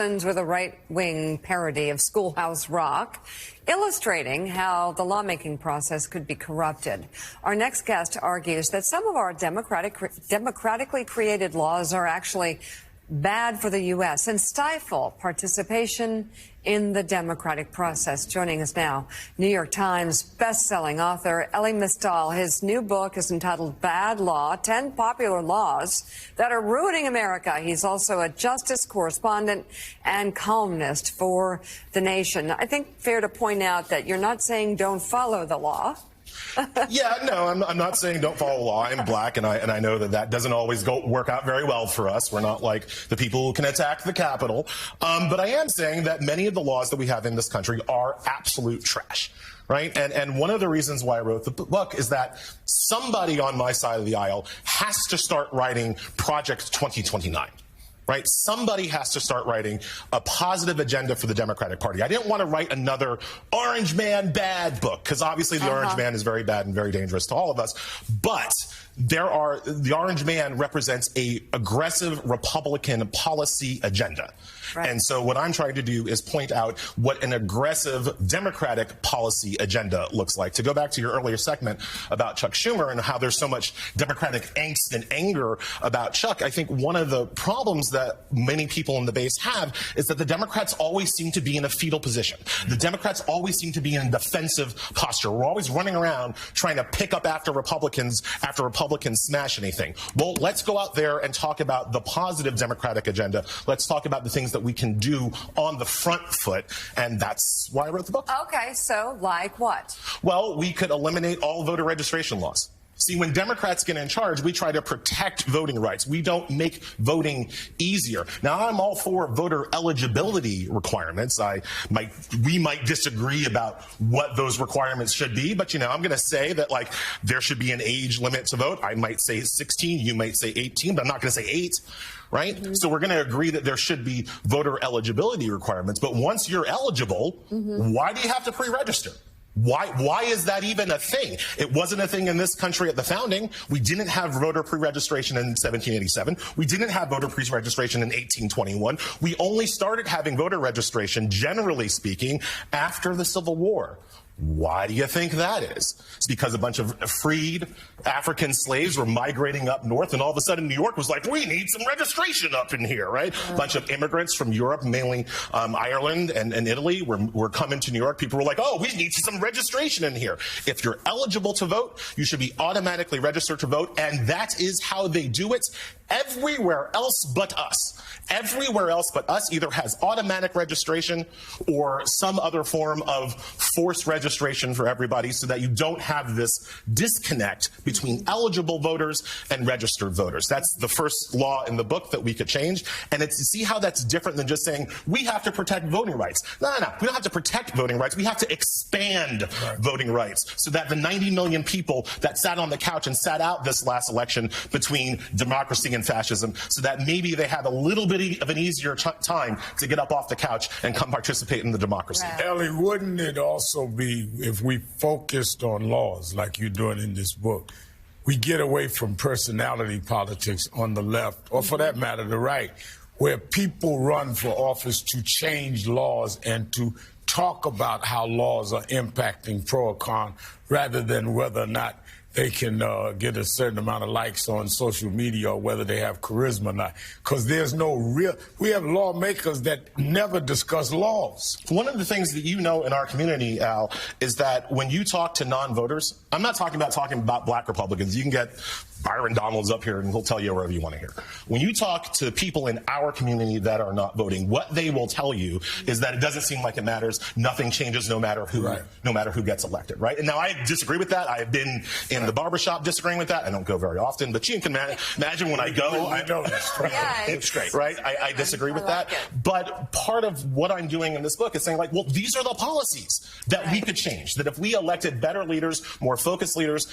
with a right-wing parody of Schoolhouse Rock, illustrating how the lawmaking process could be corrupted. Our next guest argues that some of our democratically created laws are actually bad for the U.S. and stifle participation in the democratic process. Joining us now, New York Times best-selling author Elie Mystal. His new book is entitled Bad Law, 10 Popular Laws That Are Ruining America. He's also a justice correspondent and columnist for The Nation. I think fair to point out that you're not saying don't follow the law. Yeah, no, I'm not saying don't follow the law. I'm black, and I know that doesn't always work out very well for us. We're not like the people who can attack the Capitol. But I am saying that many of the laws that we have in this country are absolute trash. Right? And one of the reasons why I wrote the book is that somebody on my side of the aisle has to start writing Project 2029. Right? Somebody has to start writing a positive agenda for the Democratic Party. I didn't want to write another Orange Man bad book, because obviously the Orange Man is very bad and very dangerous to all of us. But the Orange Man represents a aggressive Republican policy agenda. Right. And so what I'm trying to do is point out what an aggressive Democratic policy agenda looks like. To go back to your earlier segment about Chuck Schumer and how there's so much Democratic angst and anger about Chuck, I think one of the problems that many people in the base have is that the Democrats always seem to be in a fetal position. The Democrats always seem to be in defensive posture. We're always running around trying to pick up after Republicans smash anything. Well, let's go out there and talk about the positive Democratic agenda. Let's talk about the things that we can do on the front foot, and that's why I wrote the book. Okay, so like what? Well, we could eliminate all voter registration laws. See, when Democrats get in charge, we try to protect voting rights. We don't make voting easier. Now, I'm all for voter eligibility requirements. We might disagree about what those requirements should be, but, I'm going to say that, there should be an age limit to vote. I might say 16, you might say 18, but I'm not going to say 8. Right? Mm-hmm. So we're going to agree that there should be voter eligibility requirements. But once you're eligible, why do you have to pre-register? Why is that even a thing? It wasn't a thing in this country at the founding. We didn't have voter pre-registration in 1787. We didn't have voter pre-registration in 1821. We only started having voter registration, generally speaking, after the Civil War. Why do you think that is? It's because a bunch of freed African slaves were migrating up north, and all of a sudden New York was like, we need some registration up in here, right? A bunch of immigrants from Europe, mainly Ireland and Italy, were coming to New York. People were like, oh, we need some registration in here. If you're eligible to vote, you should be automatically registered to vote, and that is how they do it everywhere else but us. Everywhere else but us either has automatic registration or some other form of forced registration for everybody, so that you don't have this disconnect between eligible voters and registered voters. That's the first law in the book that we could change. And it's to see how that's different than just saying we have to protect voting rights. No. We don't have to protect voting rights. We have to expand voting rights so that the 90 million people that sat on the couch and sat out this last election between democracy and fascism, so that maybe they have a little bit of an easier time to get up off the couch and come participate in the democracy. Right. Elie, wouldn't it also be, if we focused on laws like you're doing in this book, we get away from personality politics on the left, or for that matter, the right, where people run for office to change laws and to talk about how laws are impacting pro or con, rather than whether or not they can get a certain amount of likes on social media, or whether they have charisma or not. Because there's no real... We have lawmakers that never discuss laws. One of the things that in our community, Al, is that when you talk to non-voters, I'm not talking about black Republicans. You can get Byron Donalds up here and he'll tell you whatever you want to hear. When you talk to people in our community that are not voting, what they will tell you is that it doesn't seem like it matters. Nothing changes no matter who gets elected, right? And now I disagree with that. I have been in the barbershop disagreeing with that. I don't go very often, but you can imagine when I go, it's great, right? I disagree with that. But part of what I'm doing in this book is saying, well, these are the policies that we could change. That if we elected better leaders, more focused leaders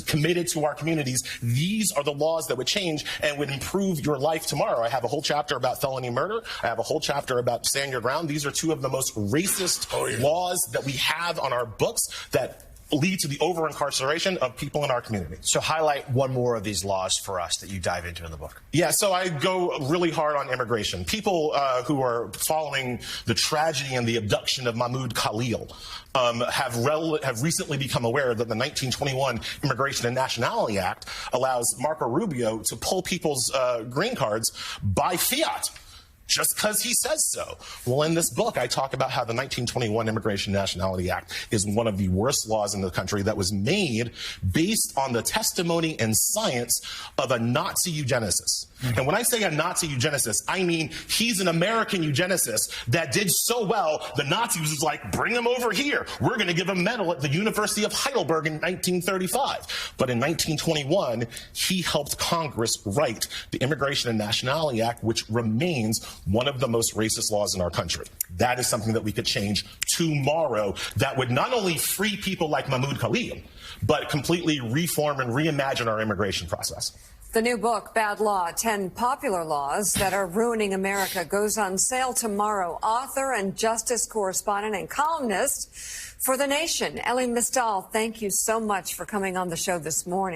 committed to our communities, these are the laws that would change and would improve your life tomorrow. I have a whole chapter about felony murder. I have a whole chapter about stand your ground. These are two of the most racist laws that we have on our books that lead to the over-incarceration of people in our community. So highlight one more of these laws for us that you dive into in the book. Yeah, so I go really hard on immigration. People who are following the tragedy and the abduction of Mahmoud Khalil have recently become aware that the 1921 Immigration and Nationality Act allows Marco Rubio to pull people's green cards by fiat, just because he says so. Well, in this book, I talk about how the 1921 Immigration and Nationality Act is one of the worst laws in the country that was made based on the testimony and science of a Nazi eugenicist. And when I say a Nazi eugenicist, I mean he's an American eugenicist that did so well, the Nazis was like, bring him over here. We're going to give him a medal at the University of Heidelberg in 1935. But in 1921, he helped Congress write the Immigration and Nationality Act, which remains one of the most racist laws in our country. That is something that we could change tomorrow that would not only free people like Mahmoud Khalil, but completely reform and reimagine our immigration process. The new book, Bad Law, 10 Popular Laws That Are Ruining America, goes on sale tomorrow. Author and justice correspondent and columnist for The Nation, Mystal, thank you so much for coming on the show this morning.